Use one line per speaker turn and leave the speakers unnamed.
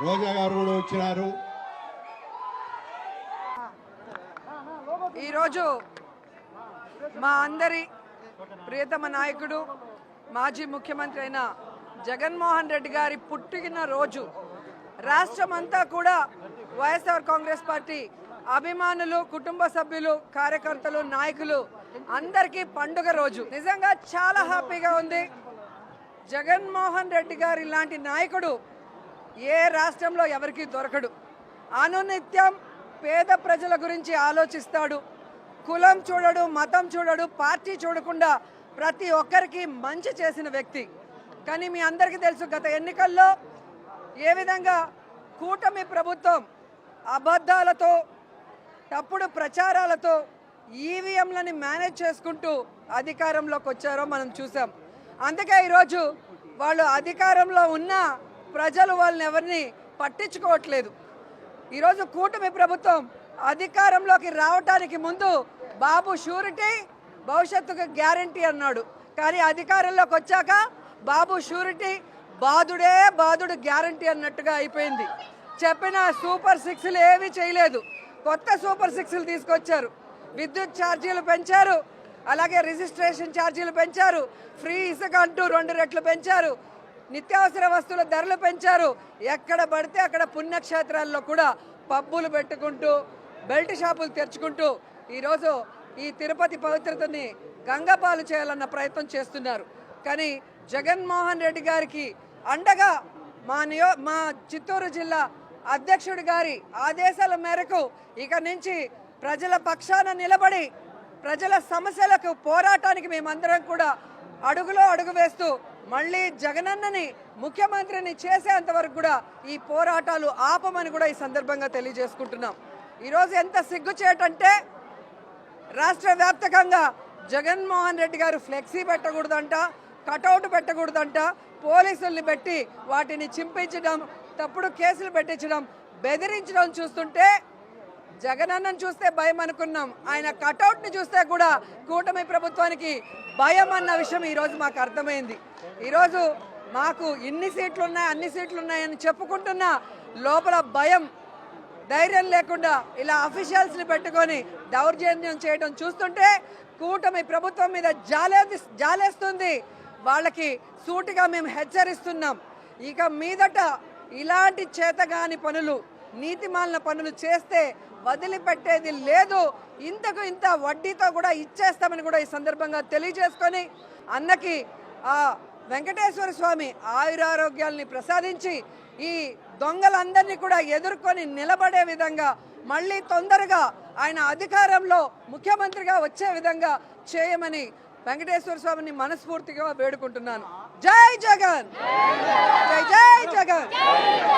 రోజా గారు కూడా వచ్చినారు.
ఈరోజు మా అందరి ప్రియతమ నాయకుడు మాజీ ముఖ్యమంత్రి అయిన జగన్మోహన్ రెడ్డి గారి పుట్టిన రోజు. రాష్ట్రమంతా కూడా వైఎస్ఆర్ కాంగ్రెస్ పార్టీ అభిమానులు, కుటుంబ సభ్యులు, కార్యకర్తలు, నాయకులు అందరికీ పండుగ రోజు. నిజంగా చాలా హ్యాపీగా ఉంది. జగన్మోహన్ రెడ్డి గారి లాంటి నాయకుడు ఏ రాష్ట్రంలో ఎవరికీ దొరకడు. అనునిత్యం పేద ప్రజల గురించి ఆలోచిస్తాడు. కులం చూడడు, మతం చూడడు, పార్టీ చూడకుండా ప్రతి ఒక్కరికి మంచి చేసిన వ్యక్తి. కానీ మీ అందరికీ తెలుసు, గత ఎన్నికల్లో ఏ విధంగా కూటమి ప్రభుత్వం అబద్ధాలతో, తప్పుడు ప్రచారాలతో ఈవీఎంలని మేనేజ్ చేసుకుంటూ అధికారంలోకి వచ్చారో మనం చూసాం. అందుకే ఈరోజు వాళ్ళు అధికారంలో ఉన్న ప్రజలు వాళ్ళని ఎవరిని పట్టించుకోవట్లేదు. ఈరోజు కూటమి ప్రభుత్వం అధికారంలోకి రావటానికి ముందు బాబు షూరిటీ, భవిష్యత్తుకు గ్యారంటీ అన్నాడు. కానీ అధికారంలోకి వచ్చాక బాబు షూరిటీ, బాధుడే బాధుడు గ్యారంటీ అన్నట్టుగా అయిపోయింది. చెప్పిన సూపర్ సిక్స్లు ఏవి చేయలేదు. కొత్త సూపర్ సిక్స్లు తీసుకొచ్చారు. విద్యుత్ ఛార్జీలు పెంచారు, అలాగే రిజిస్ట్రేషన్ ఛార్జీలు పెంచారు, ఫ్రీ ఇసుక అంటూ 2 రెట్లు పెంచారు, నిత్యావసర వస్తువుల ధరలు పెంచారు. ఎక్కడ పడితే అక్కడ పుణ్యక్షేత్రాల్లో కూడా పబ్బులు పెట్టుకుంటూ, బెల్ట్ షాపులు తెరుచుకుంటూ ఈరోజు ఈ తిరుపతి పవిత్రతని గంగపాలు చేయాలన్న ప్రయత్నం చేస్తున్నారు. కానీ జగన్మోహన్ రెడ్డి గారికి అండగా మా చిత్తూరు జిల్లా అధ్యక్షుడి గారి ఆదేశాల మేరకు ఇక నుంచి ప్రజల పక్షాన నిలబడి ప్రజల సమస్యలకు పోరాటానికి మేమందరం కూడా అడుగులో అడుగు వేస్తూ మళ్ళీ జగనన్నని ముఖ్యమంత్రిని చేసేంత వరకు కూడా ఈ పోరాటాలు ఆపమని కూడా ఈ సందర్భంగా తెలియజేసుకుంటున్నాం. ఈరోజు ఎంత సిగ్గుచేటంటే రాష్ట్ర వ్యాప్తంగా జగన్మోహన్ రెడ్డి గారు ఫ్లెక్సీ పెట్టకూడదంట, కటౌట్ పెట్టకూడదంట, పోలీసుల్ని పెట్టి వాటిని చింపించడం, తప్పుడు కేసులు పెట్టించడం, బెదిరించడం చూస్తుంటే జగనన్నను చూస్తే భయం అనుకున్నాం. ఆయన కటౌట్ని చూస్తే కూడా కూటమి ప్రభుత్వానికి భయం అన్న విషయం ఈరోజు మాకు అర్థమైంది. ఈరోజు మాకు ఇన్ని సీట్లు ఉన్నాయి, అన్ని సీట్లు ఉన్నాయని చెప్పుకుంటున్నా లోపల భయం, ధైర్యం లేకుండా ఇలా అఫీషియల్స్ని పెట్టుకొని దౌర్జన్యం చేయడం చూస్తుంటే కూటమి ప్రభుత్వం మీద జాలేస్తుంది. వాళ్ళకి సూటిగా మేము హెచ్చరిస్తున్నాం. ఇక మీదట ఇలాంటి చేతగాని పనులు, నీతిమాలిన పనులు చేస్తే వదిలిపెట్టేది లేదు. ఇంతకు ఇంత వడ్డీతో కూడా ఇచ్చేస్తామని కూడా ఈ సందర్భంగా తెలియజేసుకొని అన్నకి ఆ వెంకటేశ్వర స్వామి ఆయురారోగ్యాల్ని ప్రసాదించి ఈ దొంగలందరినీ కూడా ఎదుర్కొని నిలబడే విధంగా మళ్ళీ తొందరగా ఆయన అధికారంలో ముఖ్యమంత్రిగా వచ్చే విధంగా చేయమని వెంకటేశ్వర స్వామిని మనస్ఫూర్తిగా వేడుకుంటున్నాను. జై జగన్, జై జై జగన్.